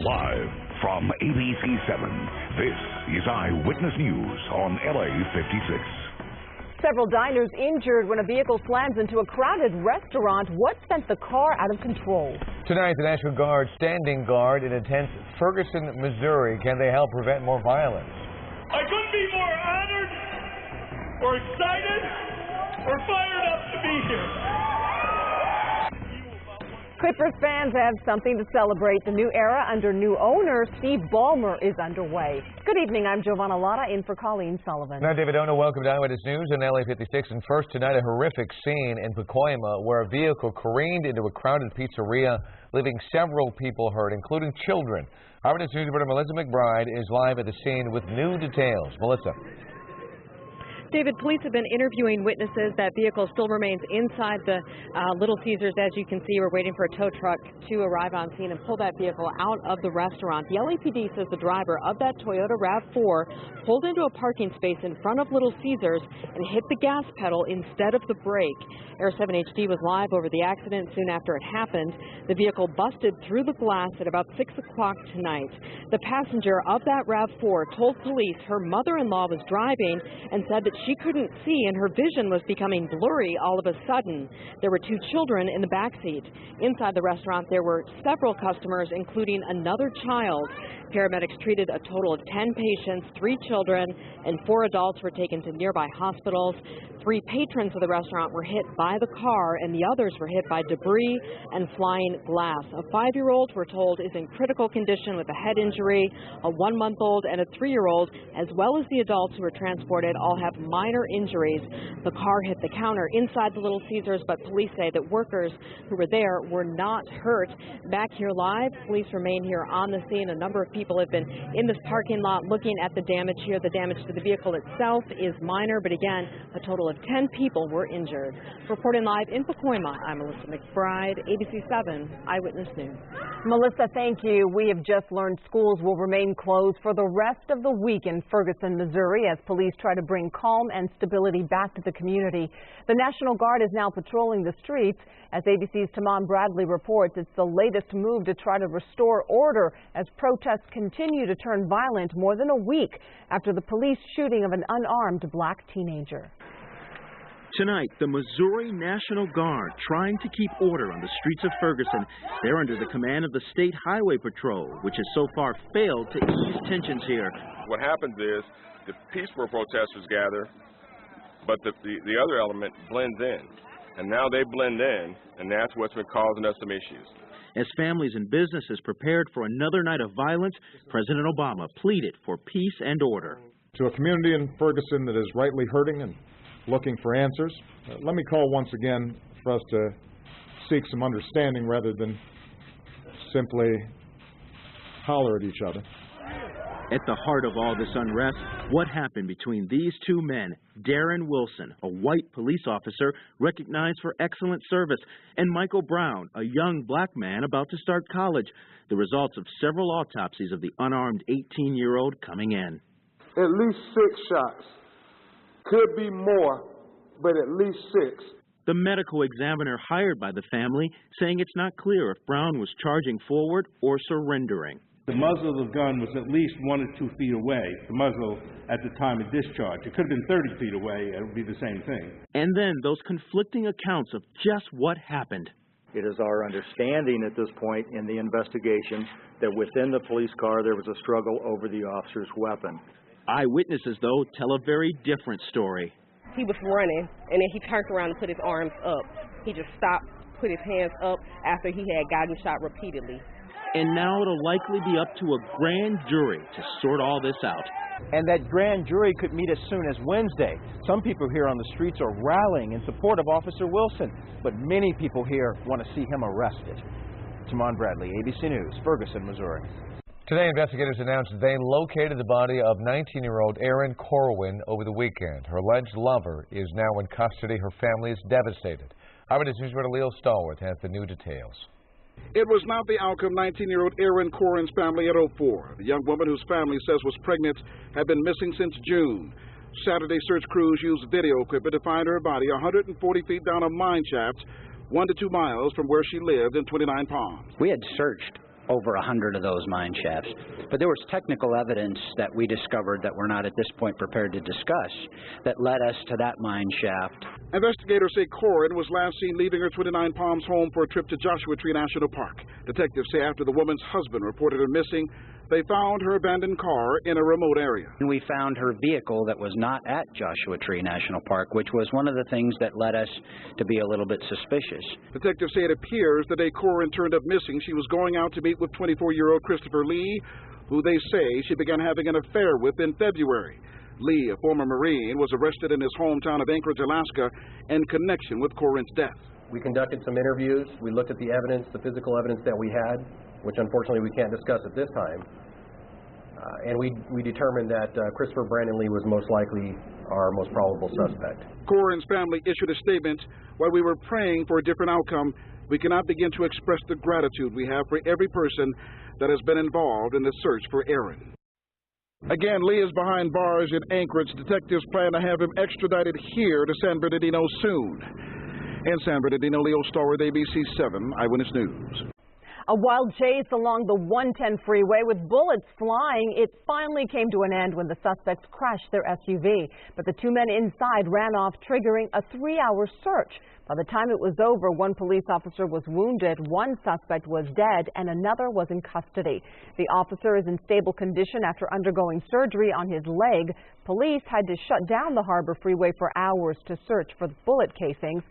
Live from ABC7, this is Eyewitness News on LA56. Several diners injured when a vehicle slams into a crowded restaurant. What sent the car out of control? Tonight, the National Guard standing guard in intense Ferguson, Missouri. Can they help prevent more violence? I couldn't be more honored or excited or fired up to be here. Clippers fans have something to celebrate. The new era under new owner Steve Ballmer is underway. Good evening, I'm Giovanna Lotta in for Colleen Sullivan. Now, David Ono, welcome to Eyewitness News on LA56. And first tonight, a horrific scene in Pacoima where a vehicle careened into a crowded pizzeria, leaving several people hurt, including children. Eyewitness News reporter Melissa McBride is live at the scene with new details. Melissa. David, police have been interviewing witnesses. That vehicle still remains inside the Little Caesars. As you can see, we're waiting for a tow truck to arrive on scene and pull that vehicle out of the restaurant. The LAPD says the driver of that Toyota RAV4 pulled into a parking space in front of Little Caesars and hit the gas pedal instead of the brake. Air 7 HD was live over the accident soon after it happened. The vehicle busted through the glass at about 6 o'clock tonight. The passenger of that RAV4 told police her mother-in-law was driving and said that she couldn't see and her vision was becoming blurry all of a sudden. There were 2 children in the back seat. Inside the restaurant, there were several customers, including another child. Paramedics treated a total of 10 patients, 3 children, and 4 adults were taken to nearby hospitals. 3 patrons of the restaurant were hit by the car, and the others were hit by debris and flying glass. A 5-year-old, we're told, is in critical condition with a head injury. A 1-month-old and a 3-year-old, as well as the adults who were transported, all have minor injuries. The car hit the counter inside the Little Caesars, but police say that workers who were there were not hurt. Back here live, police remain here on the scene. A number of people have been in this parking lot looking at the damage here. The damage to the vehicle itself is minor, but again, a total of 10 people were injured. Reporting live in Pacoima, I'm Melissa McBride, ABC7 Eyewitness News. Melissa, thank you. We have just learned schools will remain closed for the rest of the week in Ferguson, Missouri, as police try to bring calm and stability back to the community. The National Guard is now patrolling the streets. As ABC's Tamon Bradley reports, it's the latest move to try to restore order as protests continue to turn violent more than a week after the police shooting of an unarmed black teenager. Tonight, the Missouri National Guard trying to keep order on the streets of Ferguson. They're under the command of the State Highway Patrol, which has so far failed to ease tensions here. What happens is the peaceful protesters gather, but the other element blends in. And now they blend in, and that's what's been causing us some issues. As families and businesses prepared for another night of violence, President Obama pleaded for peace and order. To a community in Ferguson that is rightly hurting and looking for answers, let me call once again for us to seek some understanding rather than simply holler at each other. At the heart of all this unrest, what happened between these 2 men, Darren Wilson, a white police officer recognized for excellent service, and Michael Brown, a young black man about to start college. The results of several autopsies of the unarmed 18-year-old coming in. At least 6 shots. Could be more, but at least 6. The medical examiner hired by the family saying it's not clear if Brown was charging forward or surrendering. The muzzle of the gun was at least 1 or 2 feet away, the muzzle at the time of discharge. It could have been 30 feet away. It would be the same thing. And then those conflicting accounts of just what happened. It is our understanding at this point in the investigation that within the police car there was a struggle over the officer's weapon. Eyewitnesses, though, tell a very different story. He was running, and then he turned around and put his arms up. He just stopped, put his hands up after he had gotten shot repeatedly. And now it'll likely be up to a grand jury to sort all this out. And that grand jury could meet as soon as Wednesday. Some people here on the streets are rallying in support of Officer Wilson, but many people here want to see him arrested. Tamon Bradley, ABC News, Ferguson, Missouri. Today, investigators announced they located the body of 19-year-old Erin Corwin over the weekend. Her alleged lover is now in custody. Her family is devastated. Eyewitness News reporter Leo Stallworth has the new details. It was not the outcome 19-year-old Erin Corwin's family had hoped for. The young woman whose family says was pregnant had been missing since June. Saturday search crews used video equipment to find her body 140 feet down a mine shaft, 1 to 2 miles from where she lived in 29 Palms. We had searched over 100 of those mine shafts. But there was technical evidence that we discovered that we're not at this point prepared to discuss that led us to that mine shaft. Investigators say Corin was last seen leaving her 29 Palms home for a trip to Joshua Tree National Park. Detectives say after the woman's husband reported her missing, they found her abandoned car in a remote area. And we found her vehicle that was not at Joshua Tree National Park, which was one of the things that led us to be a little bit suspicious. Detectives say it appears the day Corin turned up missing, she was going out to meet with 24-year-old Christopher Lee, who they say she began having an affair with in February. Lee, a former Marine, was arrested in his hometown of Anchorage, Alaska, in connection with Corin's death. We conducted some interviews. We looked at the evidence, the physical evidence that we had, which unfortunately we can't discuss at this time. And we determined that Christopher Brandon Lee was most likely our most probable suspect. Corin's family issued a statement. While we were praying for a different outcome, we cannot begin to express the gratitude we have for every person that has been involved in the search for Aaron. Again, Lee is behind bars in Anchorage. Detectives plan to have him extradited here to San Bernardino soon. In San Bernardino, Leo Starr with ABC7 Eyewitness News. A wild chase along the 110 freeway with bullets flying. It finally came to an end when the suspects crashed their SUV. But the two men inside ran off, triggering a 3-hour search. By the time it was over, one police officer was wounded, one suspect was dead, and another was in custody. The officer is in stable condition after undergoing surgery on his leg. Police had to shut down the Harbor Freeway for hours to search for the bullet casings.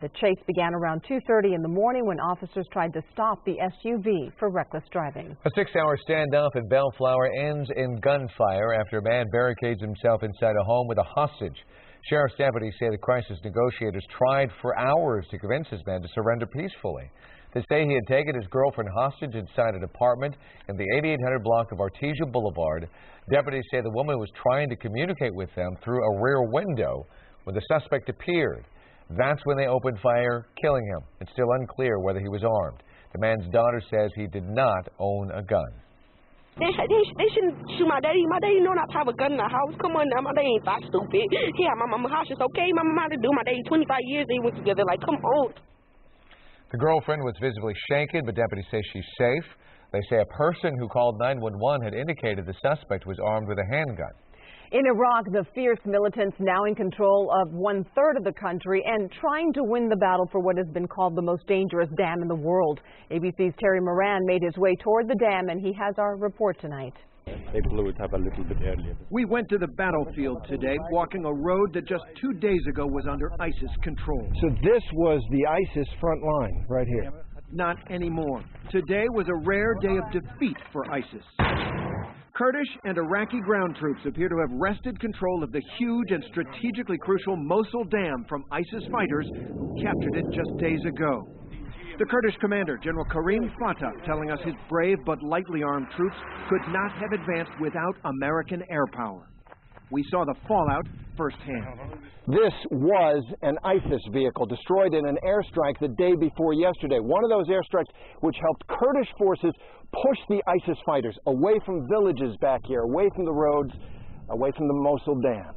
The chase began around 2:30 in the morning when officers tried to stop the SUV for reckless driving. A 6-hour standoff in Bellflower ends in gunfire after a man barricades himself inside a home with a hostage. Sheriff's deputies say the crisis negotiators tried for hours to convince this man to surrender peacefully. They say he had taken his girlfriend hostage inside an apartment in the 8800 block of Artesia Boulevard. Deputies say the woman was trying to communicate with them through a rear window when the suspect appeared. That's when they opened fire, killing him. It's still unclear whether he was armed. The man's daughter says he did not own a gun. They shouldn't shoot my daddy. My daddy know not to have a gun in the house. Come on now, my daddy ain't that stupid. Yeah, my mama house is okay. My mama to do. My daddy 25 years they went together. Like, come on. The girlfriend was visibly shaken, but deputies say she's safe. They say a person who called 911 had indicated the suspect was armed with a handgun. In Iraq, the fierce militants now in control of 1/3 of the country and trying to win the battle for what has been called the most dangerous dam in the world. ABC's Terry Moran made his way toward the dam, and he has our report tonight. They blew it up a little bit earlier. We went to the battlefield today, walking a road that just 2 days ago was under ISIS control. So this was the ISIS front line right here. Not anymore. Today was a rare day of defeat for ISIS. Kurdish and Iraqi ground troops appear to have wrested control of the huge and strategically crucial Mosul Dam from ISIS fighters who captured it just days ago. The Kurdish commander, General Karim Fatah, telling us his brave but lightly armed troops could not have advanced without American air power. We saw the fallout firsthand. This was an ISIS vehicle destroyed in an airstrike the day before yesterday. One of those airstrikes which helped Kurdish forces push the ISIS fighters away from villages back here, away from the roads, away from the Mosul Dam.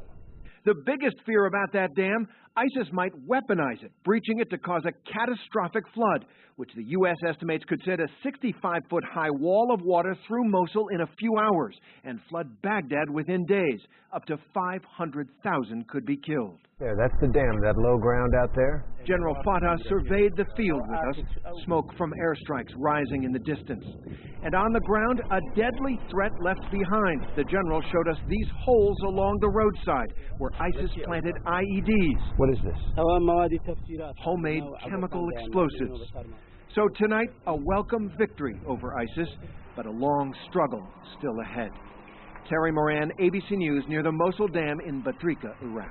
The biggest fear about that dam, ISIS might weaponize it, breaching it to cause a catastrophic flood, which the U.S. estimates could send a 65-foot-high wall of water through Mosul in a few hours and flood Baghdad within days. Up to 500,000 could be killed. There, that's the dam, that low ground out there. General Fatah surveyed the field with us, smoke from airstrikes rising in the distance. And on the ground, a deadly threat left behind. The general showed us these holes along the roadside where ISIS planted IEDs. What is this? Homemade chemical explosives. So tonight, a welcome victory over ISIS, but a long struggle still ahead. Terry Moran, ABC News, near the Mosul Dam in Batrika, Iraq.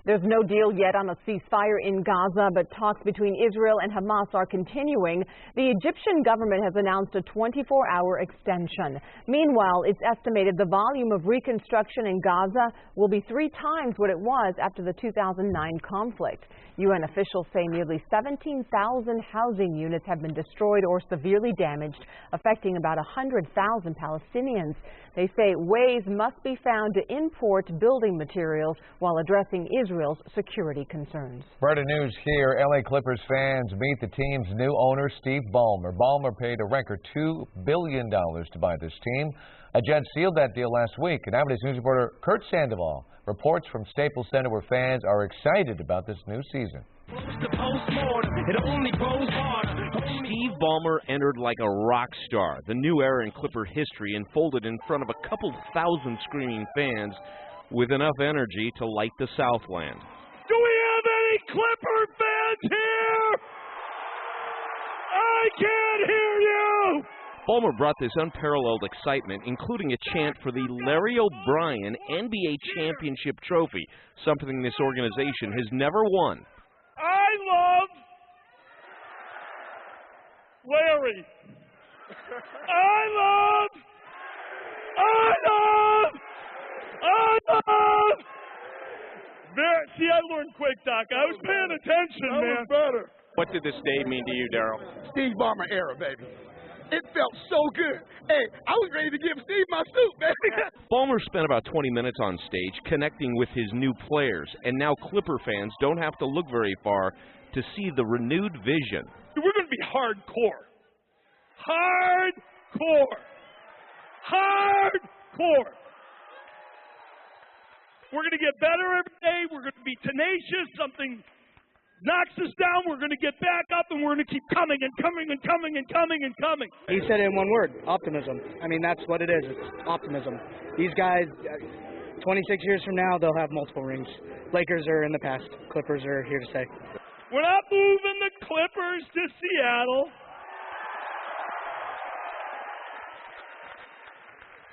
There's no deal yet on a ceasefire in Gaza, but talks between Israel and Hamas are continuing. The Egyptian government has announced a 24-hour extension. Meanwhile, it's estimated the volume of reconstruction in Gaza will be 3 times what it was after the 2009 conflict. UN officials say nearly 17,000 housing units have been destroyed or severely damaged, affecting about 100,000 Palestinians. They say ways must be found to import building materials while addressing Israel's security concerns. Breaking news here, LA Clippers fans meet the team's new owner, Steve Ballmer. Ballmer paid a record $2 billion to buy this team. A judge sealed that deal last week. And Eyewitness News reporter Kurt Sandoval reports from Staples Center where fans are excited about this new season. Steve Ballmer entered like a rock star. The new era in Clipper history unfolded in front of a couple thousand screaming fans with enough energy to light the Southland. Do we have any Clipper fans here? I can't hear you! Ballmer brought this unparalleled excitement, including a chant for the Larry O'Brien NBA Championship Trophy, something this organization has never won. I love Larry. I love. See, I learned quick, Doc. I was paying attention, man. Better. What did this day mean to you, Darryl? Steve Ballmer era, baby. It felt so good. Hey, I was ready to give Steve my suit, baby. Ballmer spent about 20 minutes on stage connecting with his new players, and now Clipper fans don't have to look very far to see the renewed vision. We're going to be hardcore. Hardcore. Hardcore. We're going to get better every day. We're going to be tenacious. Something knocks us down, we're going to get back up, and we're going to keep coming and coming and coming and coming and coming. He said it in one word, optimism. I mean, that's what it is. It's optimism. These guys, 26 years from now, they'll have multiple rings. Lakers are in the past. Clippers are here to stay. We're not moving the Clippers to Seattle.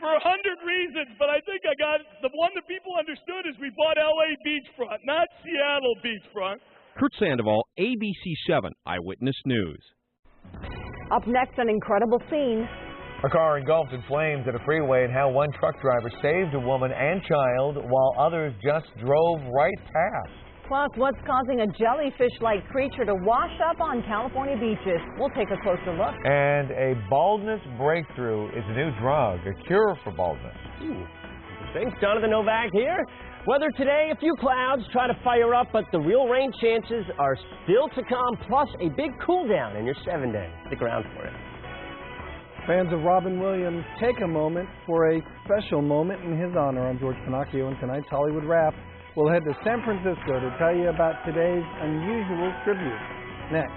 For 100 reasons, but I think I got the one that people understood is we bought LA beachfront, not Seattle beachfront. Kurt Sandoval, ABC7 Eyewitness News. Up next, an incredible scene. A car engulfed in flames at a freeway, and how one truck driver saved a woman and child while others just drove right past. Plus, what's causing a jellyfish-like creature to wash up on California beaches? We'll take a closer look. And a baldness breakthrough is a new drug, a cure for baldness. Thanks, Jonathan Novak here. Weather today, a few clouds try to fire up, but the real rain chances are still to come, plus a big cool down in your 7 days. Stick around for it. Fans of Robin Williams, take a moment for a special moment in his honor. I'm George Pinocchio, and tonight's Hollywood Wrap. We'll head to San Francisco to tell you about today's unusual tribute. Next.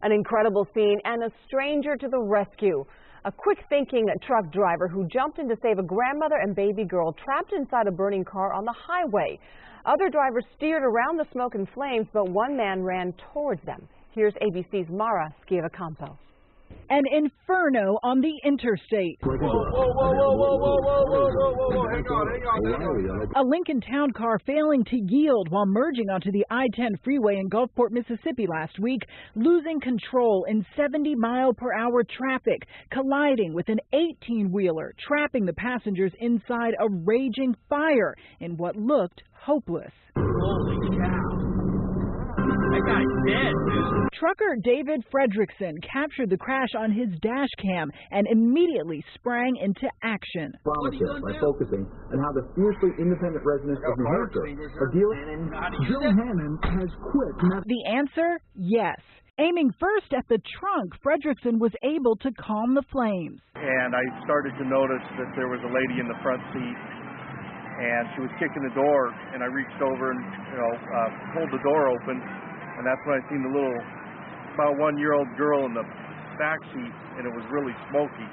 An incredible scene and a stranger to the rescue. A quick-thinking truck driver who jumped in to save a grandmother and baby girl trapped inside a burning car on the highway. Other drivers steered around the smoke and flames, but one man ran towards them. Here's ABC's Mara Schiavacampo. An inferno on the interstate. Whoa, hang on. A Lincoln Town car failing to yield while merging onto the I-10 freeway in Gulfport, Mississippi last week, losing control in 70-mile-per-hour traffic, colliding with an 18-wheeler, trapping the passengers inside a raging fire in what looked hopeless. Holy cow. That guy's dead, dude. Trucker David Fredrickson captured the crash on his dash cam and immediately sprang into action. By focusing on how the fiercely independent residents of New Hampshire are dealing. Joe Hammond has quit. The answer? Yes. Aiming first at the trunk, Fredrickson was able to calm the flames. And I started to notice that there was a lady in the front seat, and she was kicking the door, and I reached over and, pulled the door open, and that's when I seen the little, about 1-year-old girl in the back seat, and it was really smoky.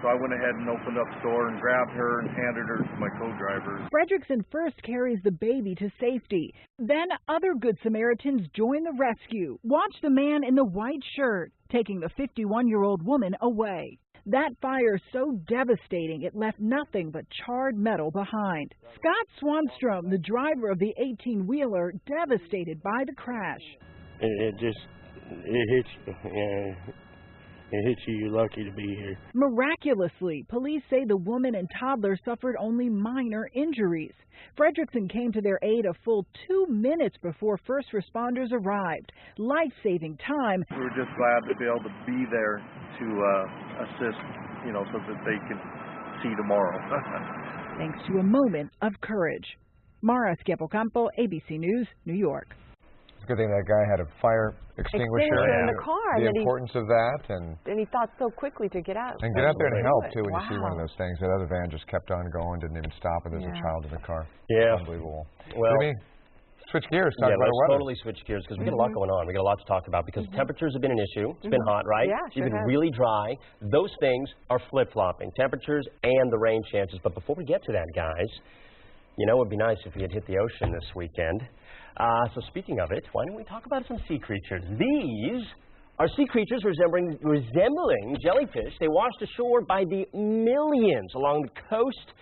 So I went ahead and opened up the door and grabbed her and handed her to my co-driver. Fredrickson first carries the baby to safety. Then other Good Samaritans join the rescue. Watch the man in the white shirt taking the 51-year-old woman away. That fire so devastating it left nothing but charred metal behind. Scott Swanstrom, the driver of the 18-wheeler, devastated by the crash. It hits you. It hits you. You're lucky to be here. Miraculously, police say the woman and toddler suffered only minor injuries. Fredrickson came to their aid a full 2 minutes before first responders arrived. Life-saving time. We were just glad to be able to be there to assist, so that they could see tomorrow. Thanks to a moment of courage. Mara Schiavacampo, ABC News, New York. It's a good thing that guy had a fire extinguisher in the car. The importance of that, and he thought so quickly to get out. And get out there and help too when you see one of those things. That other van just kept on going, didn't even stop, and there's a child in the car. Yeah, unbelievable. Well, what do you mean? Switch gears. Talk about let's weather. totally switch gears because we got a lot going on. We got a lot to talk about because temperatures have been an issue. It's been hot, right? Yeah, it's been really dry. Those things are flip-flopping, temperatures and the rain chances. But before we get to that, guys, it would be nice if we had hit the ocean this weekend. So speaking of it, why don't we talk about some sea creatures? These are sea creatures resembling jellyfish. They washed ashore by the millions along the coast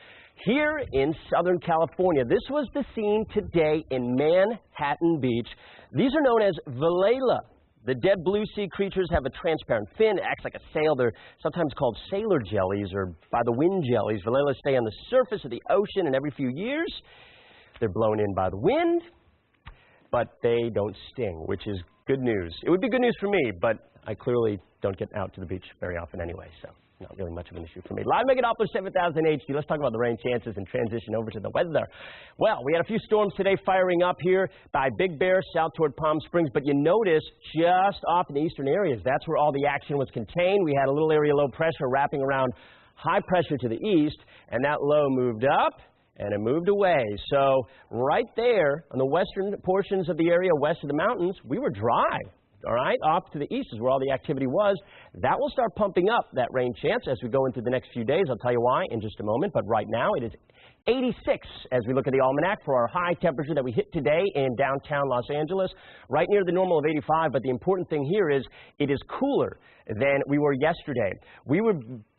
here in Southern California. This was the scene today in Manhattan Beach. These are known as Vellela. The dead blue sea creatures have a transparent fin, acts like a sail. They're sometimes called sailor jellies or by the wind jellies. Velellas stay on the surface of the ocean, and every few years they're blown in by the wind, but they don't sting, which is good news. It would be good news for me, but I clearly don't get out to the beach very often anyway, so not really much of an issue for me. Live Megadoppler 7000 HD. Let's talk about the rain chances and transition over to the weather. Well, we had a few storms today firing up here by Big Bear, south toward Palm Springs, but you notice just off in the eastern areas, that's where all the action was contained. We had a little area low pressure wrapping around high pressure to the east, and that low moved up and it moved away. So right there on the western portions of the area west of the mountains, we were dry. All right, off to the east is where all the activity was. That will start pumping up that rain chance as we go into the next few days. I'll tell you why in just a moment. But right now it is 86 as we look at the almanac for our high temperature that we hit today in downtown Los Angeles, right near the normal of 85. But the important thing here is it is cooler than we were yesterday. We were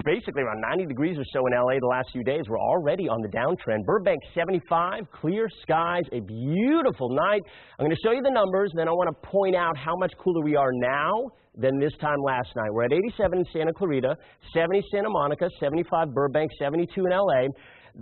basically around 90 degrees or so in LA the last few days. We're already on the downtrend. Burbank 75, clear skies, a beautiful night. I'm going to show you the numbers, and then I want to point out how much cooler we are now than this time last night. We're at 87 in Santa Clarita, 70 Santa Monica, 75 Burbank, 72 in LA.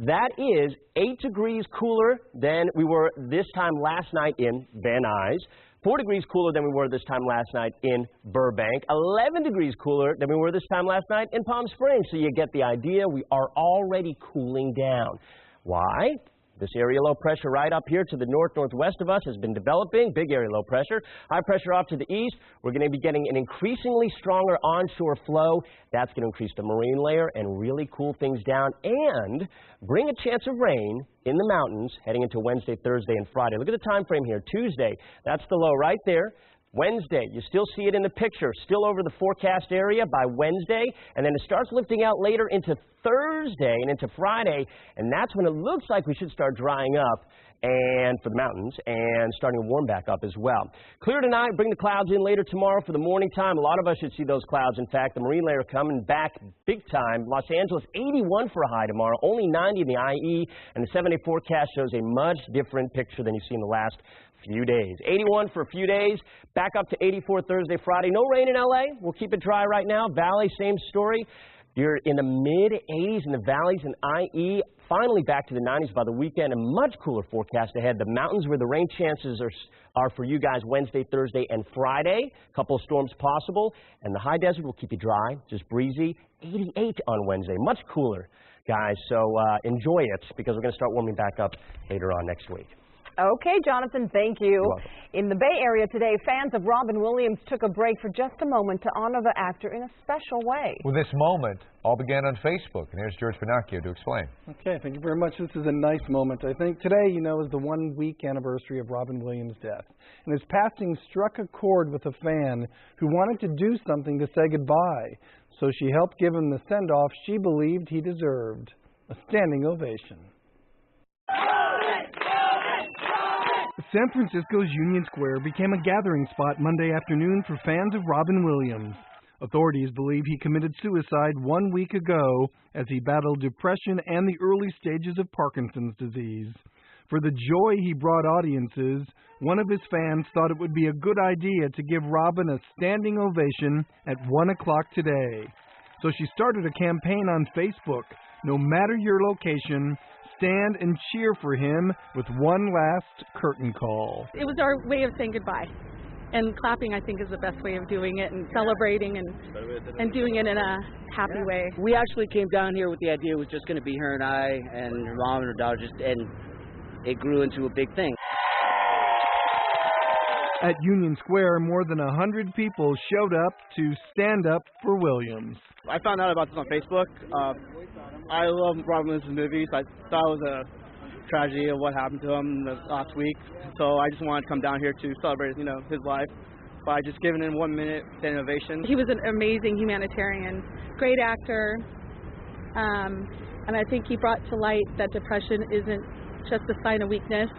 That is 8 degrees cooler than we were this time last night in Van Nuys. 4 degrees cooler than we were this time last night in Burbank. 11 degrees cooler than we were this time last night in Palm Springs. So you get the idea. We are already cooling down. Why? This area low pressure right up here to the northwest of us has been developing. Big area low pressure. High pressure off to the east. We're going to be getting an increasingly stronger onshore flow. That's going to increase the marine layer and really cool things down and bring a chance of rain in the mountains heading into Wednesday, Thursday, and Friday. Look at the time frame here. Tuesday, that's the low right there. Wednesday, you still see it in the picture, still over the forecast area by Wednesday, and then it starts lifting out later into Thursday and into Friday, and that's when it looks like we should start drying up and for the mountains and starting to warm back up as well. Clear tonight, bring the clouds in later tomorrow for the morning time. A lot of us should see those clouds. In fact, the marine layer coming back big time. Los Angeles, 81 for a high tomorrow, only 90 in the IE, and the 7-day forecast shows a much different picture than you've seen the last few days. 81 for a few days, back up to 84 Thursday, Friday. No rain in LA. We'll keep it dry right now. Valley, same story. You're in the mid-80s in the valleys and IE. Finally back to the 90s by the weekend. A much cooler forecast ahead. The mountains where the rain chances are for you guys Wednesday, Thursday, and Friday. A couple of storms possible. And the high desert will keep you dry, just breezy. 88 on Wednesday. Much cooler, guys. So enjoy it because we're going to start warming back up later on next week. Okay, Jonathan, thank you. In the Bay Area today, fans of Robin Williams took a break for just a moment to honor the actor in a special way. Well, this moment all began on Facebook, and here's George Pinocchio to explain. Okay, thank you very much. This is a nice moment. I think today, is the 1-week anniversary of Robin Williams' death. And his passing struck a chord with a fan who wanted to do something to say goodbye. So she helped give him the send-off she believed he deserved. A standing ovation. San Francisco's Union Square became a gathering spot Monday afternoon for fans of Robin Williams. Authorities believe he committed suicide 1 week ago as he battled depression and the early stages of Parkinson's disease. For the joy he brought audiences, one of his fans thought it would be a good idea to give Robin a standing ovation at 1 o'clock today. So she started a campaign on Facebook. No matter your location, stand and cheer for him with one last curtain call. It was our way of saying goodbye. And clapping, I think, is the best way of doing it, and celebrating and doing it in a happy way. We actually came down here with the idea it was just going to be her and I and her mom and her daughter, and it grew into a big thing. At Union Square, more than 100 people showed up to stand up for Williams. I found out about this on Facebook. I love Robin Williams' movies. I thought it was a tragedy of what happened to him last week. So I just wanted to come down here to celebrate, his life by just giving him 1 minute standing ovation. He was an amazing humanitarian, great actor, and I think he brought to light that depression isn't just a sign of weakness,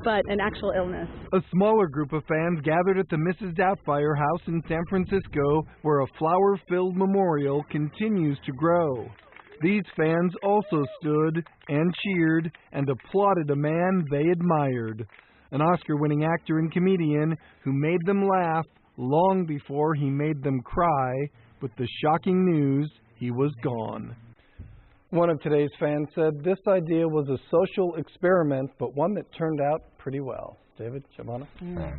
but an actual illness. A smaller group of fans gathered at the Mrs. Doubtfire house in San Francisco, where a flower-filled memorial continues to grow. These fans also stood and cheered and applauded a man they admired, an Oscar-winning actor and comedian who made them laugh long before he made them cry with the shocking news he was gone. One of today's fans said this idea was a social experiment, but one that turned out pretty well. David, Giovanna?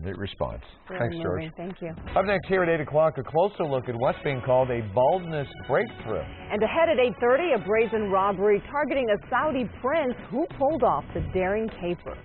Great response. Thanks, Moving. George. Thank you. Up next here at 8 o'clock, a closer look at what's being called a baldness breakthrough. And ahead at 8:30, a brazen robbery targeting a Saudi prince who pulled off the daring caper.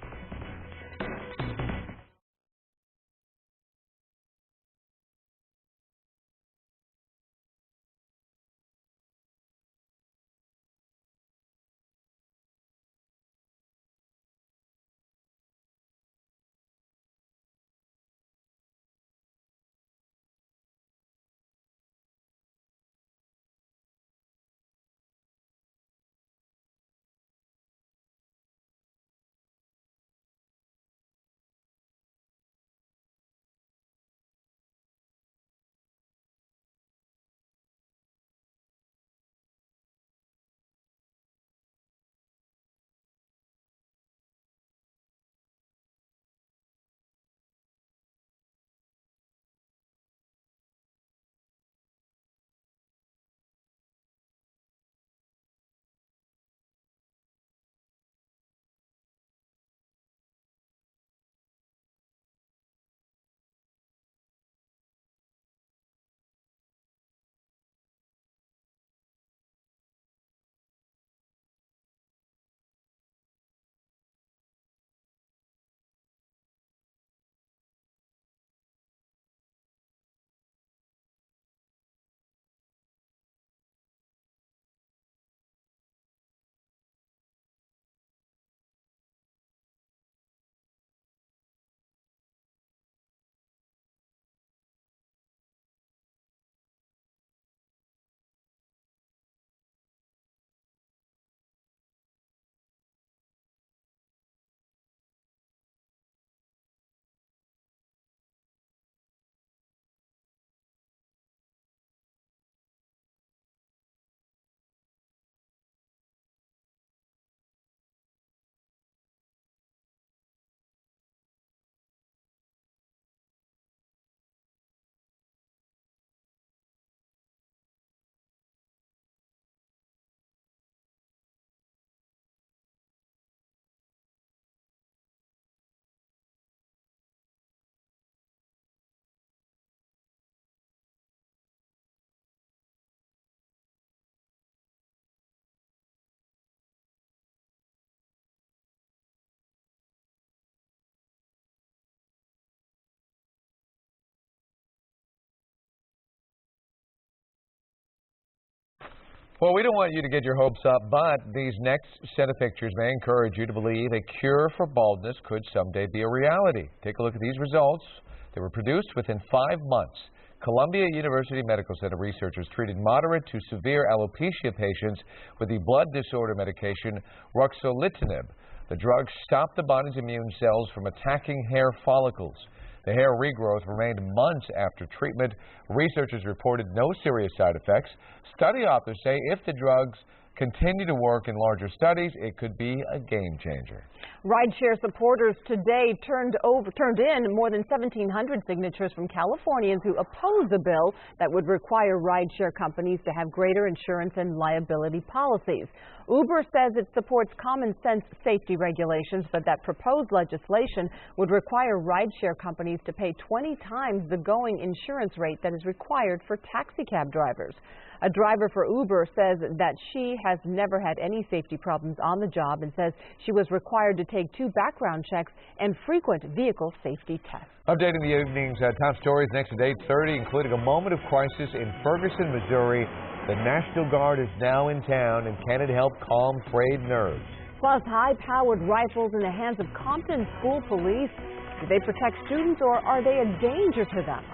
Well, we don't want you to get your hopes up, but these next set of pictures may encourage you to believe a cure for baldness could someday be a reality. Take a look at these results. They were produced within 5 months. Columbia University Medical Center researchers treated moderate to severe alopecia patients with the blood disorder medication ruxolitinib. The drug stopped the body's immune cells from attacking hair follicles. The hair regrowth remained months after treatment. Researchers reported no serious side effects. Study authors say if the drugs continue to work in larger studies, it could be a game changer. Rideshare supporters today turned in more than 1,700 signatures from Californians who oppose a bill that would require rideshare companies to have greater insurance and liability policies. Uber says it supports common sense safety regulations, but that proposed legislation would require rideshare companies to pay 20 times the going insurance rate that is required for taxi cab drivers. A driver for Uber says that she has never had any safety problems on the job and says she was required to take 2 background checks and frequent vehicle safety tests. Updating the evening's top stories next at 8:30, including a moment of crisis in Ferguson, Missouri. The National Guard is now in town, and can it help calm frayed nerves? Plus, high-powered rifles in the hands of Compton school police. Do they protect students, or are they a danger to them?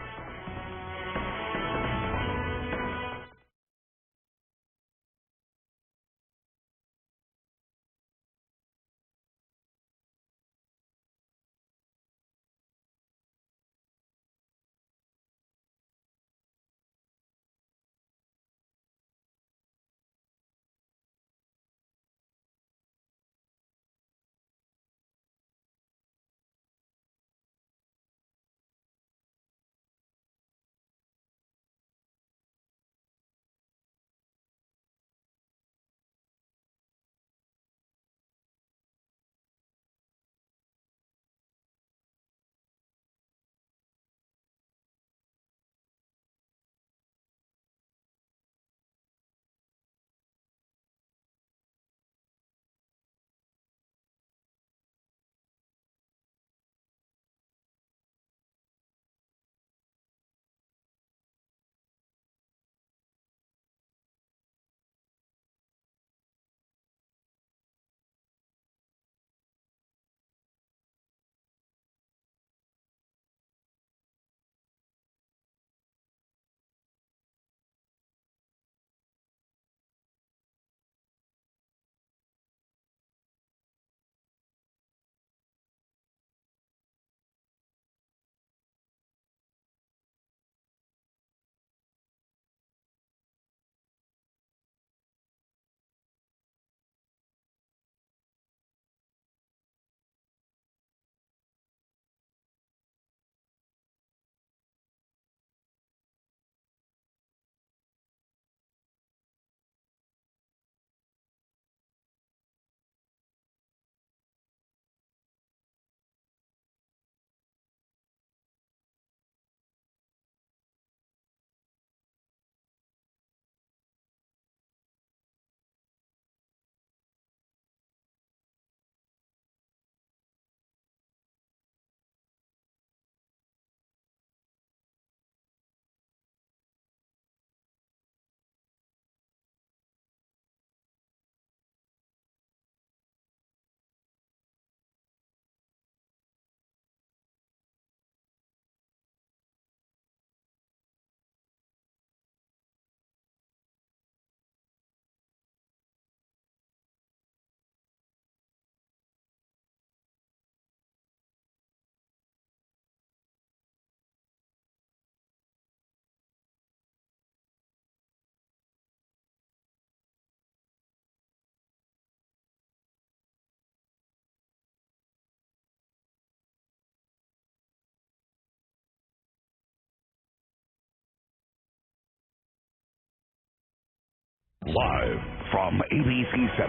Live from ABC7,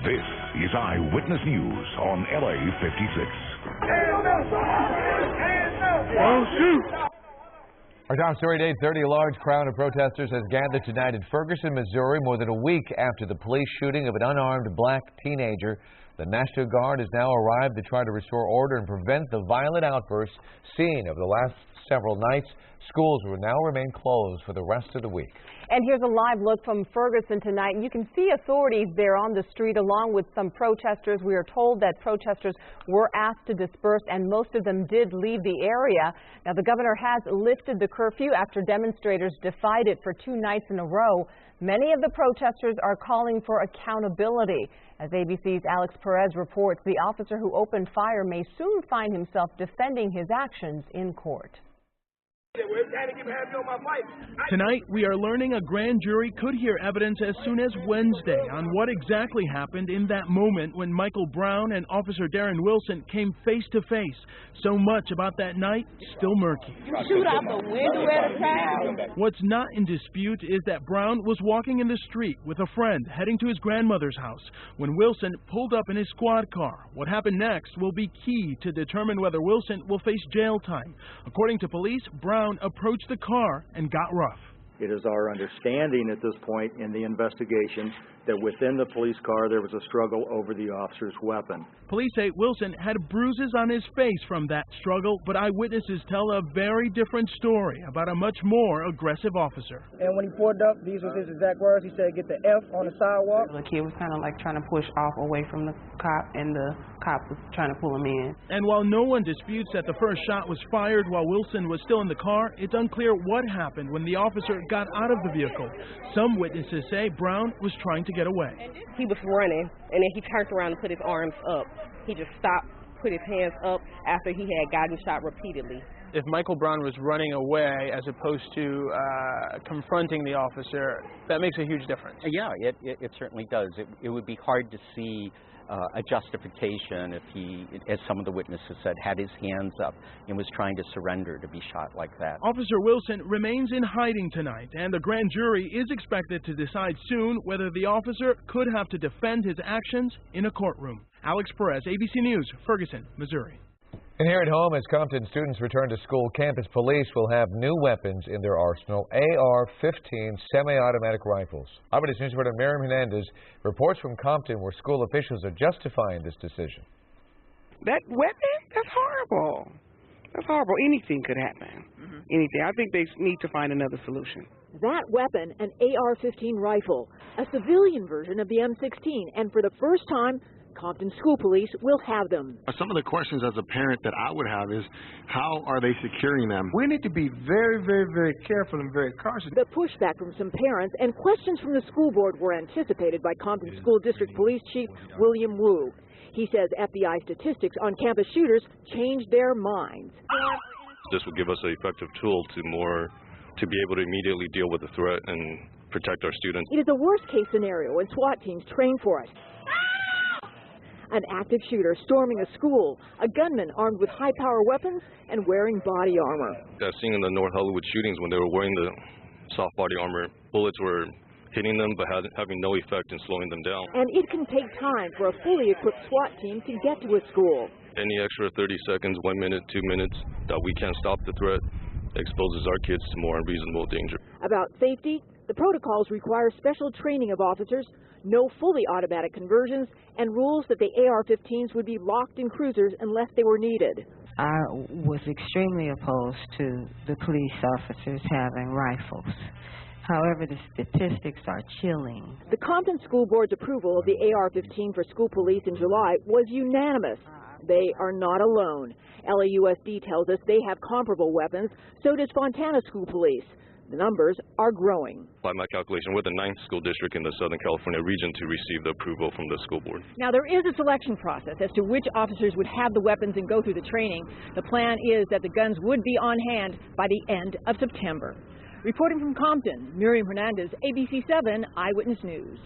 this is Eyewitness News on LA56. Oh, shoot! Our top story at 8:30, a large crowd of protesters has gathered tonight in Ferguson, Missouri, more than a week after the police shooting of an unarmed black teenager. The National Guard has now arrived to try to restore order and prevent the violent outbursts seen over the last several nights. Schools will now remain closed for the rest of the week. And here's a live look from Ferguson tonight. You can see authorities there on the street along with some protesters. We are told that protesters were asked to disperse and most of them did leave the area. Now the governor has lifted the curfew after demonstrators defied it for 2 nights in a row. Many of the protesters are calling for accountability. As ABC's Alex Perez reports, the officer who opened fire may soon find himself defending his actions in court. Tonight, we are learning a grand jury could hear evidence as soon as Wednesday on what exactly happened in that moment when Michael Brown and Officer Darren Wilson came face to face. So much about that night still murky. You shoot out the window at a time. What's not in dispute is that Brown was walking in the street with a friend heading to his grandmother's house when Wilson pulled up in his squad car. What happened next will be key to determine whether Wilson will face jail time. According to police, Brown approached the car and got rough. It is our understanding at this point in the investigation that within the police car there was a struggle over the officer's weapon. Police say Wilson had bruises on his face from that struggle, but eyewitnesses tell a very different story about a much more aggressive officer. And when he pulled up, these were his exact words. He said, "Get the F on the sidewalk." The kid was kind of like trying to push off away from the cop, and the cop was trying to pull him in. And while no one disputes that the first shot was fired while Wilson was still in the car, it's unclear what happened when the officer got out of the vehicle. Some witnesses say Brown was trying to get away. He was running, and then he turned around and put his arms up. He just stopped, put his hands up after he had gotten shot repeatedly. If Michael Brown was running away as opposed to confronting the officer, that makes a huge difference. Yeah, it certainly does. It would be hard to see a justification if he, as some of the witnesses said, had his hands up and was trying to surrender to be shot like that. Officer Wilson remains in hiding tonight, and the grand jury is expected to decide soon whether the officer could have to defend his actions in a courtroom. Alex Perez, ABC News, Ferguson, Missouri. And here at home, as Compton students return to school, campus police will have new weapons in their arsenal, AR-15 semi-automatic rifles. Eyewitness News reporter Miriam Hernandez reports from Compton where school officials are justifying this decision. That weapon? That's horrible. That's horrible. Anything could happen. Anything. I think they need to find another solution. That weapon, an AR-15 rifle, a civilian version of the M16, and for the first time, Compton School Police will have them. Some of the questions as a parent that I would have is, how are they securing them? We need to be very, very, very careful and very cautious. The pushback from some parents and questions from the school board were anticipated by Compton School District Police Chief William Wu. He says FBI statistics on campus shooters changed their minds. This will give us an effective tool to be able to immediately deal with the threat and protect our students. It is a worst-case scenario when SWAT teams train for it. An active shooter storming a school, a gunman armed with high-power weapons and wearing body armor. I've seen in the North Hollywood shootings when they were wearing the soft body armor, bullets were hitting them but having no effect in slowing them down. And it can take time for a fully equipped SWAT team to get to a school. Any extra 30 seconds, 1 minute, 2 minutes that we can't stop the threat exposes our kids to more unreasonable danger. About safety, the protocols require special training of officers, no fully automatic conversions, and rules that the AR-15s would be locked in cruisers unless they were needed. I was extremely opposed to the police officers having rifles. However, the statistics are chilling. The Compton School Board's approval of the AR-15 for school police in July was unanimous. They are not alone. LAUSD tells us they have comparable weapons, so does Fontana School Police. The numbers are growing. By my calculation, we're the 9th school district in the Southern California region to receive the approval from the school board. Now, there is a selection process as to which officers would have the weapons and go through the training. The plan is that the guns would be on hand by the end of September. Reporting from Compton, Miriam Hernandez, ABC7 Eyewitness News.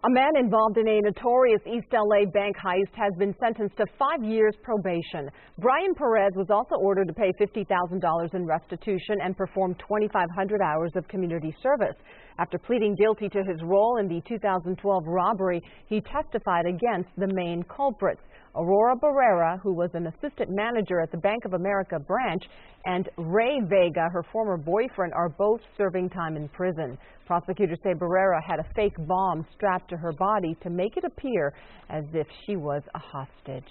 A man involved in a notorious East LA bank heist has been sentenced to 5 years probation. Brian Perez was also ordered to pay $50,000 in restitution and perform 2,500 hours of community service. After pleading guilty to his role in the 2012 robbery, he testified against the main culprits. Aurora Barrera, who was an assistant manager at the Bank of America branch, and Ray Vega, her former boyfriend, are both serving time in prison. Prosecutors say Barrera had a fake bomb strapped to her body to make it appear as if she was a hostage.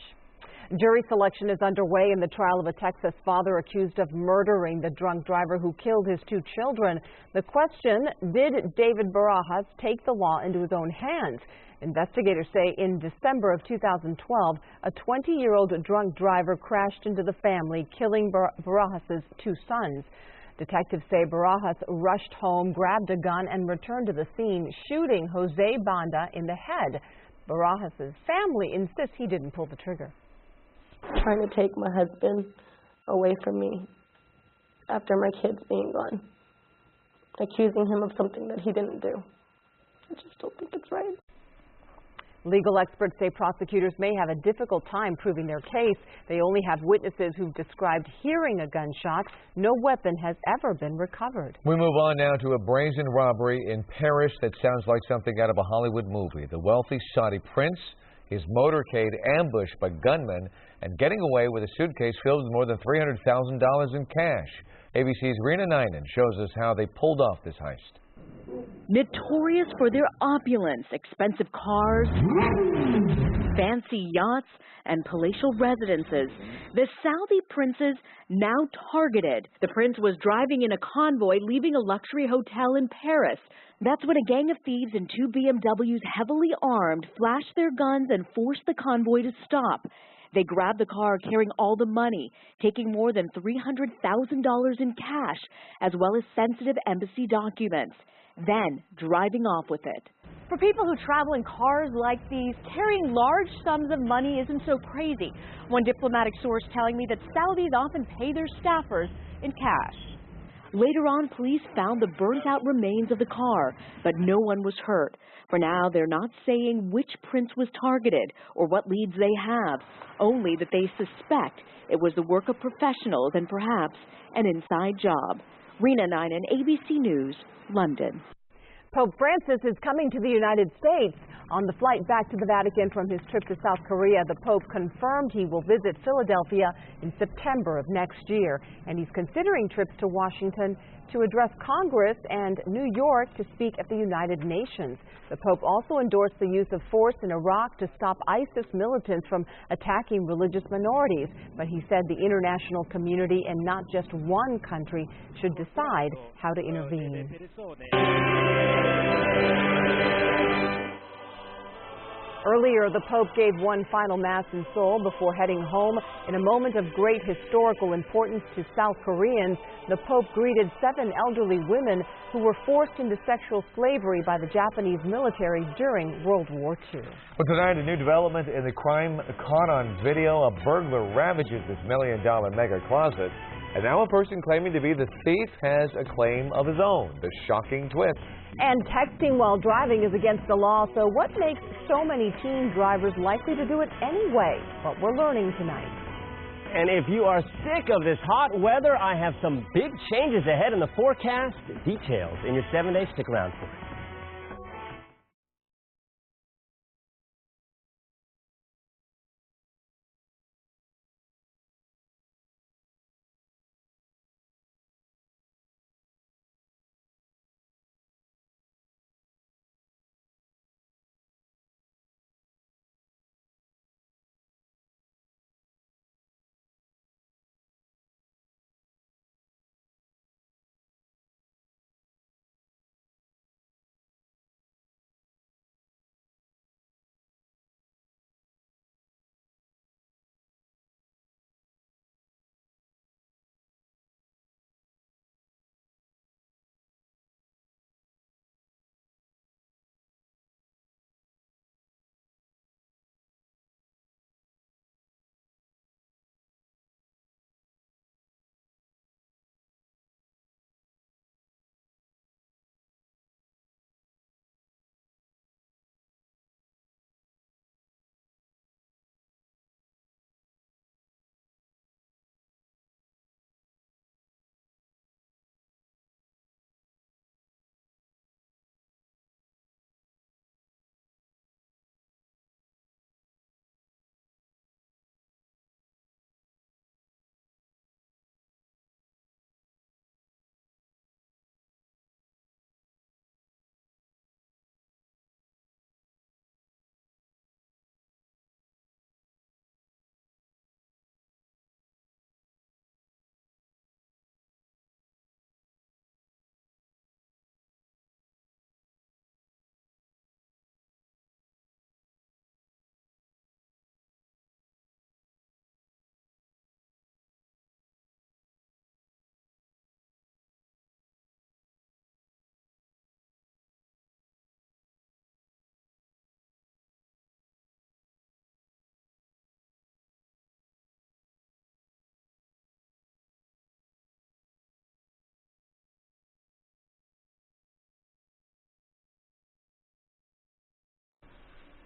Jury selection is underway in the trial of a Texas father accused of murdering the drunk driver who killed his 2 children. The question, did David Barajas take the law into his own hands? Investigators say in December of 2012, a 20-year-old drunk driver crashed into the family, killing Barajas' 2 sons. Detectives say Barajas rushed home, grabbed a gun, and returned to the scene, shooting Jose Banda in the head. Barajas' family insists he didn't pull the trigger. Trying to take my husband away from me after my kids being gone, accusing him of something that he didn't do. I just don't think it's right. Legal experts say prosecutors may have a difficult time proving their case. They only have witnesses who've described hearing a gunshot. No weapon has ever been recovered. We move on now to a brazen robbery in Paris that sounds like something out of a Hollywood movie. The wealthy Saudi prince, his motorcade ambushed by gunmen, and getting away with a suitcase filled with more than $300,000 in cash. ABC's Rena Ninan shows us how they pulled off this heist. Notorious for their opulence, expensive cars, fancy yachts, and palatial residences, the Saudi princes now targeted. The prince was driving in a convoy leaving a luxury hotel in Paris. That's when a gang of thieves in 2 BMWs heavily armed flashed their guns and forced the convoy to stop. They grabbed the car carrying all the money, taking more than $300,000 in cash, as well as sensitive embassy documents, then driving off with it. For people who travel in cars like these, carrying large sums of money isn't so crazy. One diplomatic source telling me that Saudis often pay their staffers in cash. Later on, police found the burnt-out remains of the car, but no one was hurt. For now, they're not saying which prince was targeted or what leads they have, only that they suspect it was the work of professionals and perhaps an inside job. Rena Ninan, ABC News, London. Pope Francis is coming to the United States. On the flight back to the Vatican from his trip to South Korea, the Pope confirmed he will visit Philadelphia in September of next year. And he's considering trips to Washington to address Congress and New York to speak at the United Nations. The Pope also endorsed the use of force in Iraq to stop ISIS militants from attacking religious minorities. But he said the international community and not just one country should decide how to intervene. Earlier, the Pope gave one final Mass in Seoul before heading home. In a moment of great historical importance to South Koreans, the Pope greeted 7 elderly women who were forced into sexual slavery by the Japanese military during World War II. Well, tonight, a new development in the crime caught on video. A burglar ravages this $1 million mega closet. And now a person claiming to be the thief has a claim of his own. The shocking twist. And texting while driving is against the law, so what makes so many teen drivers likely to do it anyway? What we're learning tonight. And if you are sick of this hot weather, I have some big changes ahead in the forecast. Details in your 7-day. Stick around for it.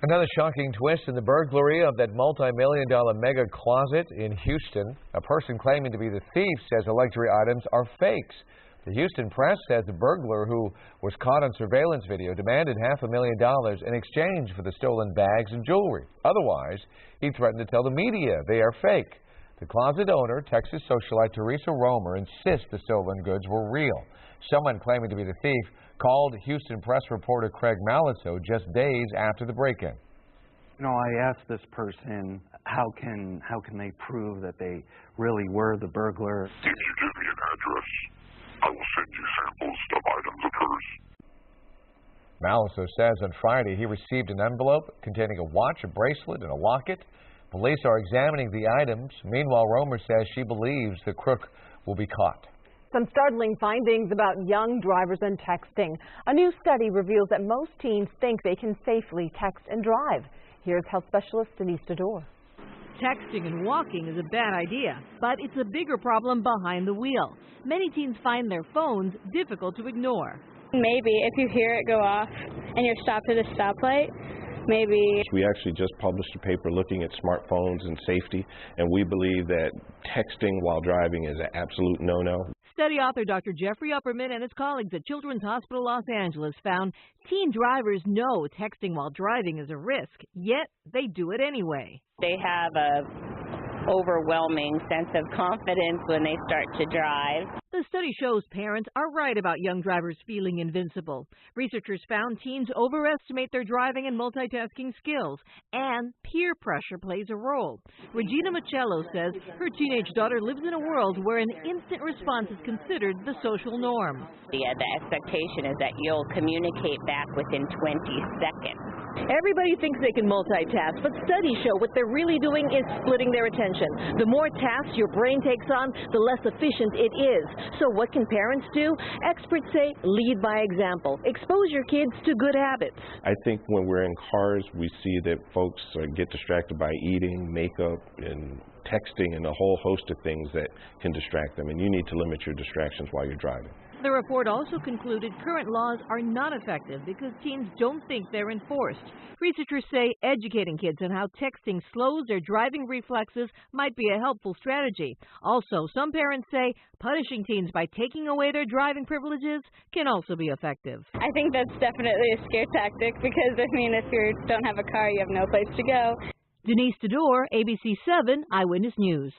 Another shocking twist in the burglary of that multi-million-dollar mega closet in Houston. A person claiming to be the thief says the luxury items are fakes. The Houston Press says the burglar, who was caught on surveillance video, demanded $500,000 in exchange for the stolen bags and jewelry. Otherwise, he threatened to tell the media they are fake. The closet owner, Texas socialite Teresa Romer, insists the stolen goods were real. Someone claiming to be the thief called Houston Press reporter Craig Maliso just days after the break-in. You know, I asked this person, how can they prove that they really were the burglar? If you give me an address, I will send you samples of items of hers. Maliso says on Friday he received an envelope containing a watch, a bracelet, and a locket. Police are examining the items. Meanwhile, Romer says she believes the crook will be caught. Some startling findings about young drivers and texting. A new study reveals that most teens think they can safely text and drive. Here's health specialist Denise Dador. Texting and walking is a bad idea, but it's a bigger problem behind the wheel. Many teens find their phones difficult to ignore. Maybe if you hear it go off and you're stopped at a stoplight, maybe. We actually just published a paper looking at smartphones and safety, and we believe that texting while driving is an absolute no-no. Study author Dr. Jeffrey Upperman and his colleagues at Children's Hospital Los Angeles found teen drivers know texting while driving is a risk, yet they do it anyway. They have a overwhelming sense of confidence when they start to drive. The study shows parents are right about young drivers feeling invincible. Researchers found teens overestimate their driving and multitasking skills, and peer pressure plays a role. Regina Michello says her teenage daughter lives in a world where an instant response is considered the social norm. The expectation is that you'll communicate back within 20 seconds. Everybody thinks they can multitask, but studies show what they're really doing is splitting their attention. The more tasks your brain takes on, the less efficient it is. So what can parents do? Experts say lead by example. Expose your kids to good habits. I think when we're in cars, we see that folks get distracted by eating, makeup, and texting, and a whole host of things that can distract them, and you need to limit your distractions while you're driving. The report also concluded current laws are not effective because teens don't think they're enforced. Researchers say educating kids on how texting slows their driving reflexes might be a helpful strategy. Also, some parents say punishing teens by taking away their driving privileges can also be effective. I think that's definitely a scare tactic because, I mean, if you don't have a car, you have no place to go. Denise Dador, ABC7 Eyewitness News.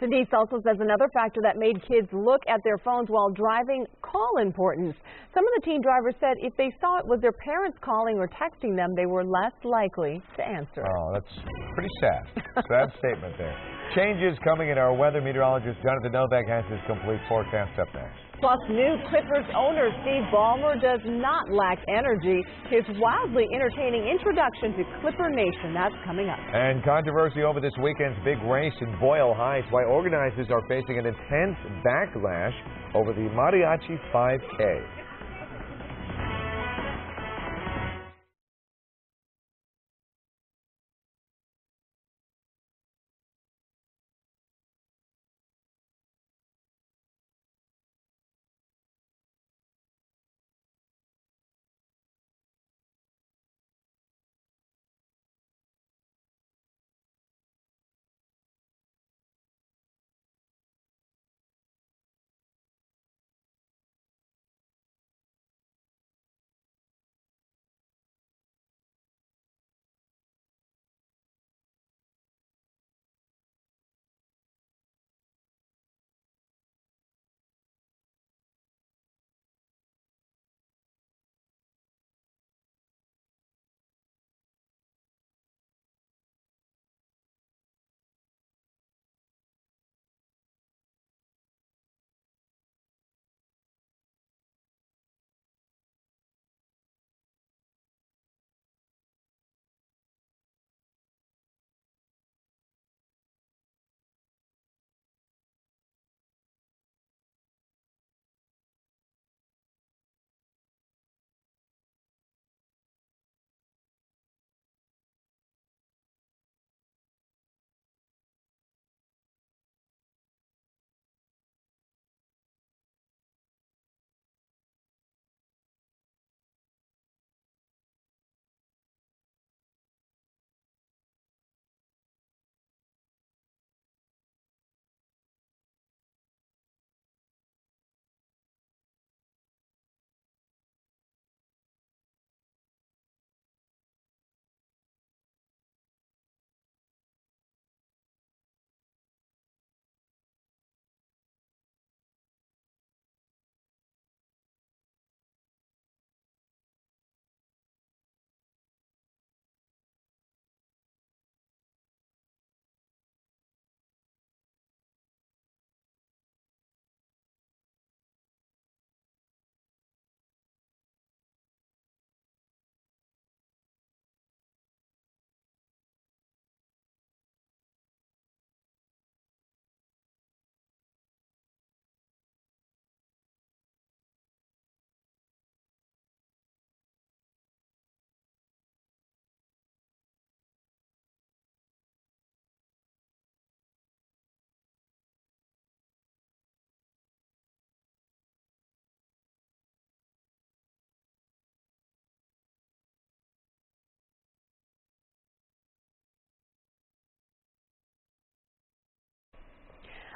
Denise also says another factor that made kids look at their phones while driving, call importance. Some of the teen drivers said if they saw it was their parents calling or texting them, they were less likely to answer. Oh, that's pretty sad. Sad statement there. Changes coming in. Our weather meteorologist Jonathan Novak has his complete forecast up next. Plus, new Clippers owner Steve Ballmer does not lack energy. His wildly entertaining introduction to Clipper Nation, that's coming up. And controversy over this weekend's big race in Boyle Heights. Why organizers are facing an intense backlash over the Mariachi 5K.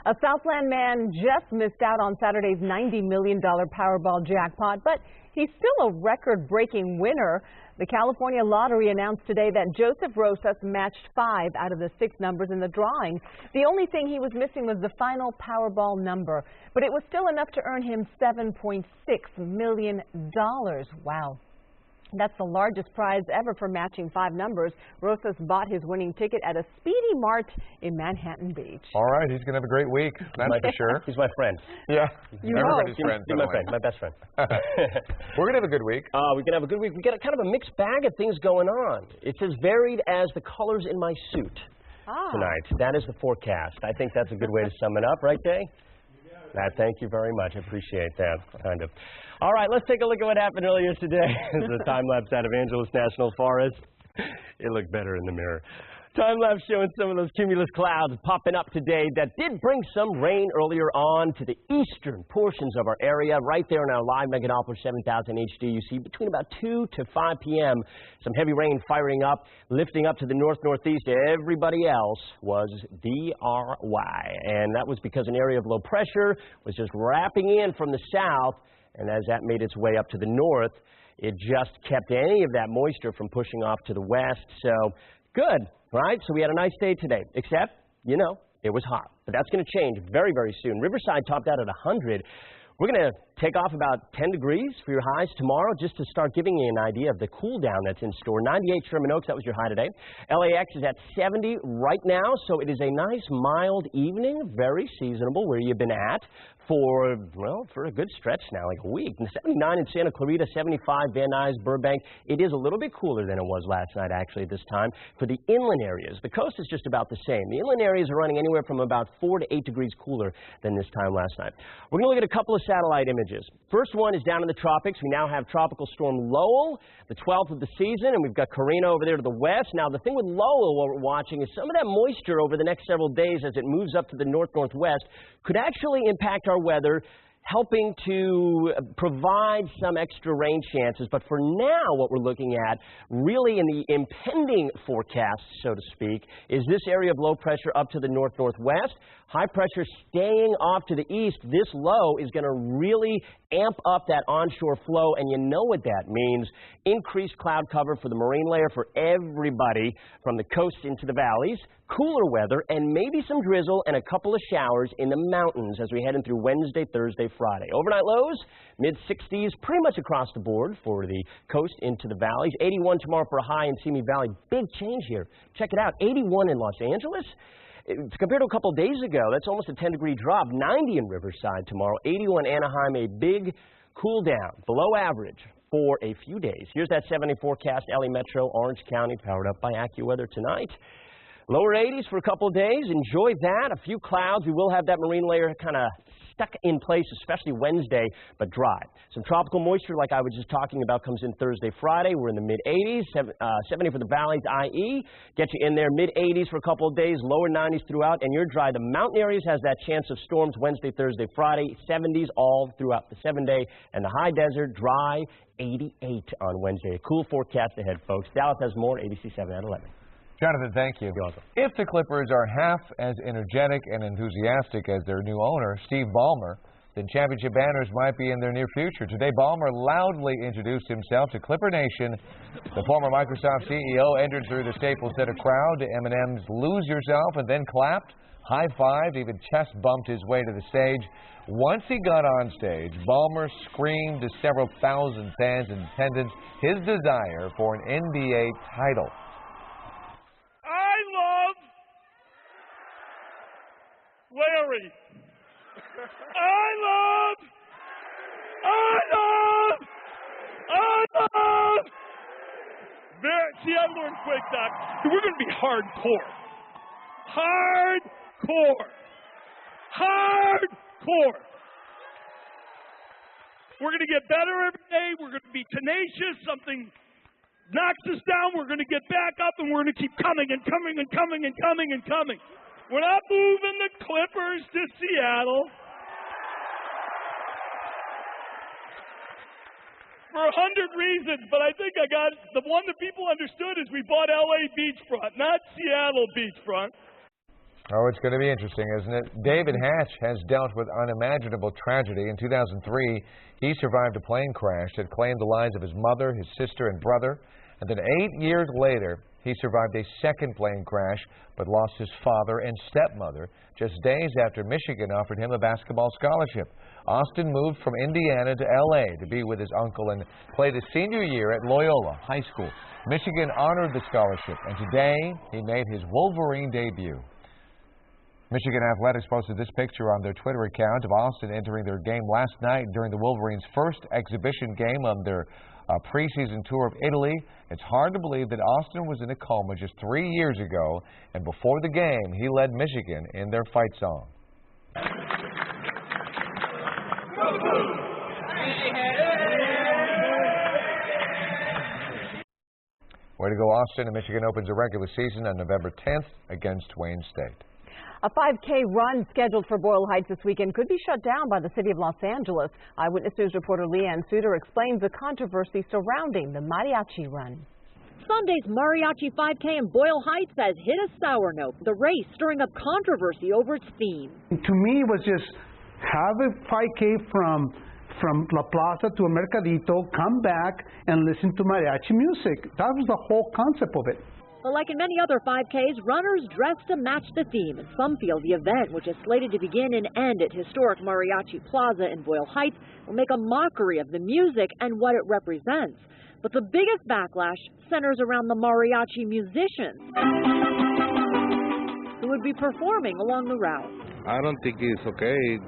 A Southland man just missed out on Saturday's $90 million Powerball jackpot, but he's still a record-breaking winner. The California Lottery announced today that Joseph Rosas matched 5 out of the 6 numbers in the drawing. The only thing he was missing was the final Powerball number, but it was still enough to earn him $7.6 million. Wow. That's the largest prize ever for matching 5 numbers. Rosas bought his winning ticket at a Speedy Mart in Manhattan Beach. All right, he's going to have a great week, that's for sure. He's my friend. Yeah, You everybody's know. friend. He's my friend, my best friend. We're going to have a good week. We're going to have a good week. We got a kind of a mixed bag of things going on. It's as varied as the colors in my suit tonight. That is the forecast. I think that's a good way to sum it up, right, Day? Thank you very much. I appreciate that, kind of. All right, let's take a look at what happened earlier today. It's a time-lapse out of Angeles National Forest. It looked better in the mirror. Time-lapse showing some of those cumulus clouds popping up today that did bring some rain earlier on to the eastern portions of our area. Right there in our live Meganopolis 7000 HD, you see between about 2 to 5 p.m., some heavy rain firing up, lifting up to the north-northeast. Everybody else was DRY, and that was because an area of low pressure was just wrapping in from the south, and as that made its way up to the north, it just kept any of that moisture from pushing off to the west. So, good. Right? So we had a nice day today, except, you know, it was hot. But that's going to change very, very soon. Riverside topped out at 100. We're going to take off about 10 degrees for your highs tomorrow just to start giving you an idea of the cool down that's in store. 98 Sherman Oaks, that was your high today. LAX is at 70 right now, so it is a nice, mild evening, very seasonable where you've been at for a good stretch now, like a week. And 79 in Santa Clarita, 75 Van Nuys, Burbank. It is a little bit cooler than it was last night, actually, at this time. For the inland areas, the coast is just about the same. The inland areas are running anywhere from about 4 to 8 degrees cooler than this time last night. We're going to look at a couple of satellite images. First one is down in the tropics. We now have Tropical Storm Lowell, the 12th of the season, and we've got Karina over there to the west. Now, the thing with Lowell, what we're watching, is some of that moisture over the next several days as it moves up to the north-northwest could actually impact our weather, helping to provide some extra rain chances. But for now, what we're looking at, really in the impending forecast, so to speak, is this area of low pressure up to the north-northwest. High pressure staying off to the east. This low is going to really amp up that onshore flow, and you know what that means. Increased cloud cover for the marine layer for everybody from the coast into the valleys. Cooler weather and maybe some drizzle and a couple of showers in the mountains as we head in through Wednesday, Thursday, Friday. Overnight lows, mid-60s pretty much across the board for the coast into the valleys. 81 tomorrow for a high in Simi Valley. Big change here. Check it out. 81 in Los Angeles. Compared to a couple of days ago, that's almost a 10-degree drop. 90 in Riverside tomorrow. 81 Anaheim, a big cool down, below average for a few days. Here's that 7-day forecast. LA Metro, Orange County, powered up by AccuWeather tonight. Lower 80s for a couple of days. Enjoy that. A few clouds. We will have that marine layer kind of stuck in place, especially Wednesday, but dry. Some tropical moisture, like I was just talking about, comes in Thursday, Friday. We're in the mid-80s, 70 for the valleys, IE. Get you in there, mid-80s for a couple of days, lower 90s throughout, and you're dry. The mountain areas has that chance of storms Wednesday, Thursday, Friday, 70s all throughout the 7-day, and the high desert, dry, 88 on Wednesday. A cool forecast ahead, folks. Dallas has more, ABC7 at 11. Jonathan, thank you. If the Clippers are half as energetic and enthusiastic as their new owner, Steve Ballmer, then championship banners might be in their near future. Today, Ballmer loudly introduced himself to Clipper Nation. The former Microsoft CEO entered through the Staples Center crowd to Eminem's Lose Yourself and then clapped, high-fived, even chest-bumped his way to the stage. Once he got on stage, Ballmer screamed to several thousand fans in attendance his desire for an NBA title. Larry. I love. See, I learned quick, Doc. We're going to be hardcore. We're going to get better every day. We're going to be tenacious. Something knocks us down. We're going to get back up, and we're going to keep coming and coming and coming and coming and coming. We're not moving the Clippers to Seattle for 100 reasons, but I think I got the one that people understood is we bought LA beachfront, not Seattle beachfront. Oh, it's going to be interesting, isn't it? David Hatch has dealt with unimaginable tragedy. In 2003, he survived a plane crash that claimed the lives of his mother, his sister, and brother. And then 8 years later, he survived a second plane crash, but lost his father and stepmother just days after Michigan offered him a basketball scholarship. Austin moved from Indiana to L.A. to be with his uncle and played his senior year at Loyola High School. Michigan honored the scholarship, and today he made his Wolverine debut. Michigan Athletics posted this picture on their Twitter account of Austin entering their game last night during the Wolverines' first exhibition game on their preseason tour of Italy. It's hard to believe that Austin was in a coma just 3 years ago, and before the game, he led Michigan in their fight song. Way to go, Austin. And Michigan opens a regular season on November 10th against Wayne State. A 5K run scheduled for Boyle Heights this weekend could be shut down by the city of Los Angeles. Eyewitness News reporter Leanne Suter explains the controversy surrounding the Mariachi Run. Sunday's Mariachi 5K in Boyle Heights has hit a sour note, the race stirring up controversy over its theme. To me, it was just have a 5K from La Plaza to a Mercadito, come back and listen to mariachi music. That was the whole concept of it. But like in many other 5Ks, runners dressed to match the theme, and some feel the event, which is slated to begin and end at historic Mariachi Plaza in Boyle Heights, will make a mockery of the music and what it represents. But the biggest backlash centers around the mariachi musicians who would be performing along the route. I don't think it's okay.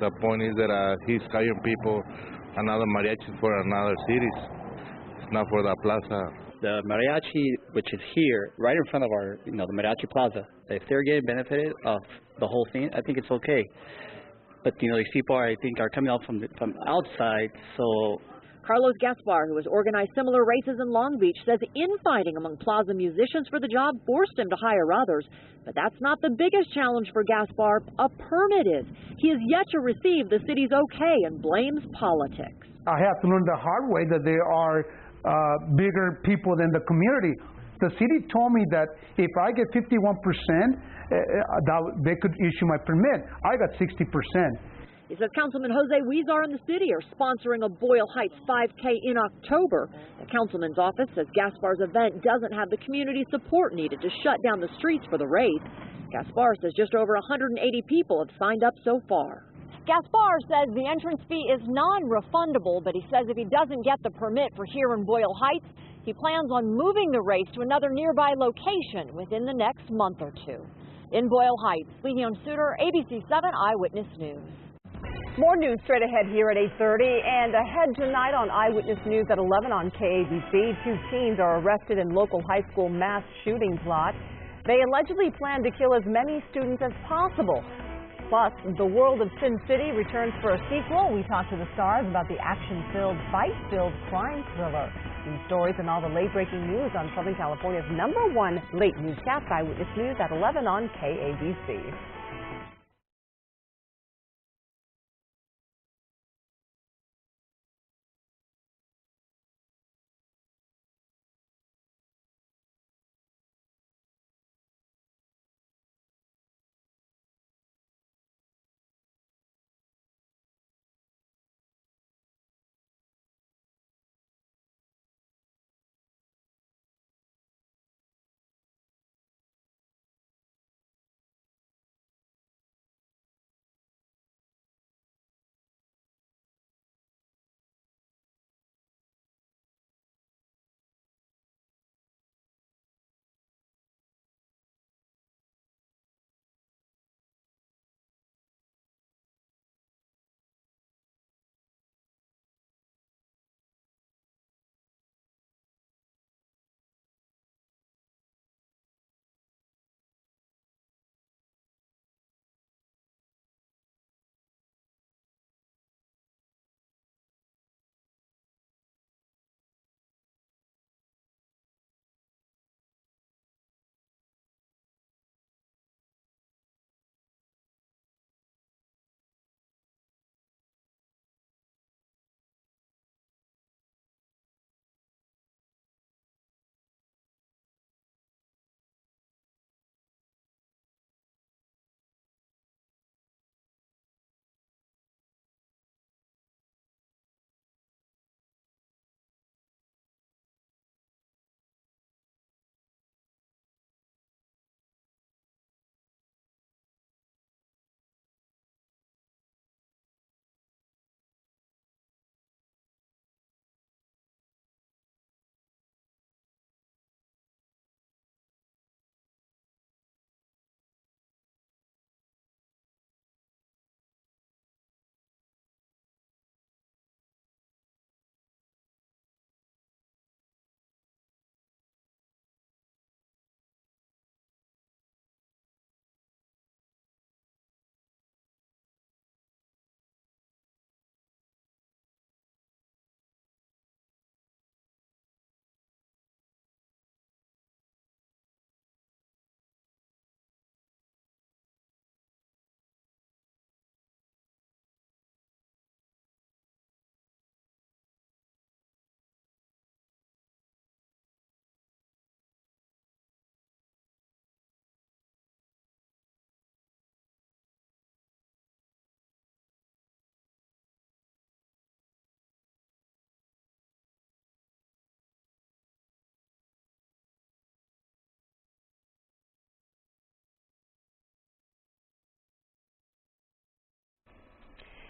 The point is that he's hiring people, another mariachi for another cities. It's not for the plaza. The mariachi, which is here, right in front of our, the Mariachi Plaza, if they're getting benefited of the whole thing, I think it's okay. But, these people, I think, are coming out from outside, so... Carlos Gaspar, who has organized similar races in Long Beach, says infighting among plaza musicians for the job forced him to hire others. But that's not the biggest challenge for Gaspar. A permit is. He has yet to receive the city's okay and blames politics. I have to learn the hard way that there are bigger people than the community. The city told me that if I get 51%, they could issue my permit. I got 60%. He says Councilman Jose Huizar and the city are sponsoring a Boyle Heights 5K in October. The councilman's office says Gaspar's event doesn't have the community support needed to shut down the streets for the race. Gaspar says just over 180 people have signed up so far. Gaspar says the entrance fee is non-refundable, but he says if he doesn't get the permit for here in Boyle Heights, he plans on moving the race to another nearby location within the next month or two. In Boyle Heights, Leanne Suter, ABC7 Eyewitness News. More news straight ahead here at 8:30 and ahead tonight on Eyewitness News at 11 on KABC. 2 teens are arrested in local high school mass shooting plot. They allegedly plan to kill as many students as possible. Plus, the world of Sin City returns for a sequel. We talk to the stars about the action-filled, fight-filled crime thriller. These stories and all the late-breaking news on Southern California's #1 late newscast, Eyewitness News at 11 on KABC.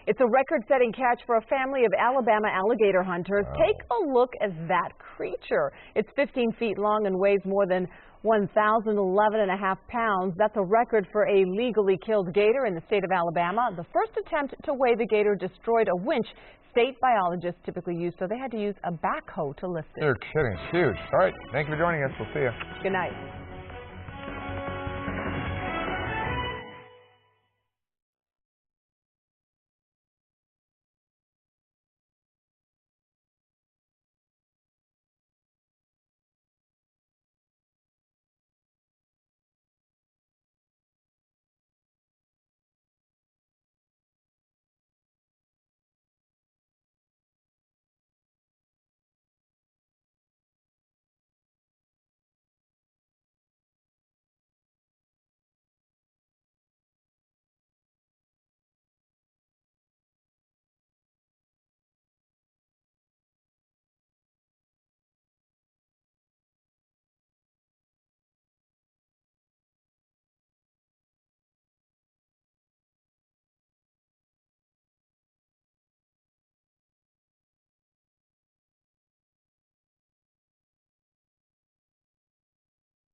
It's a record-setting catch for a family of Alabama alligator hunters. Wow. Take a look at that creature. It's 15 feet long and weighs more than 1,011.5 pounds. That's a record for a legally killed gator in the state of Alabama. The first attempt to weigh the gator destroyed a winch state biologists typically use, so they had to use a backhoe to lift it. You're kidding. It's huge. All right. Thank you for joining us. We'll see you. Good night.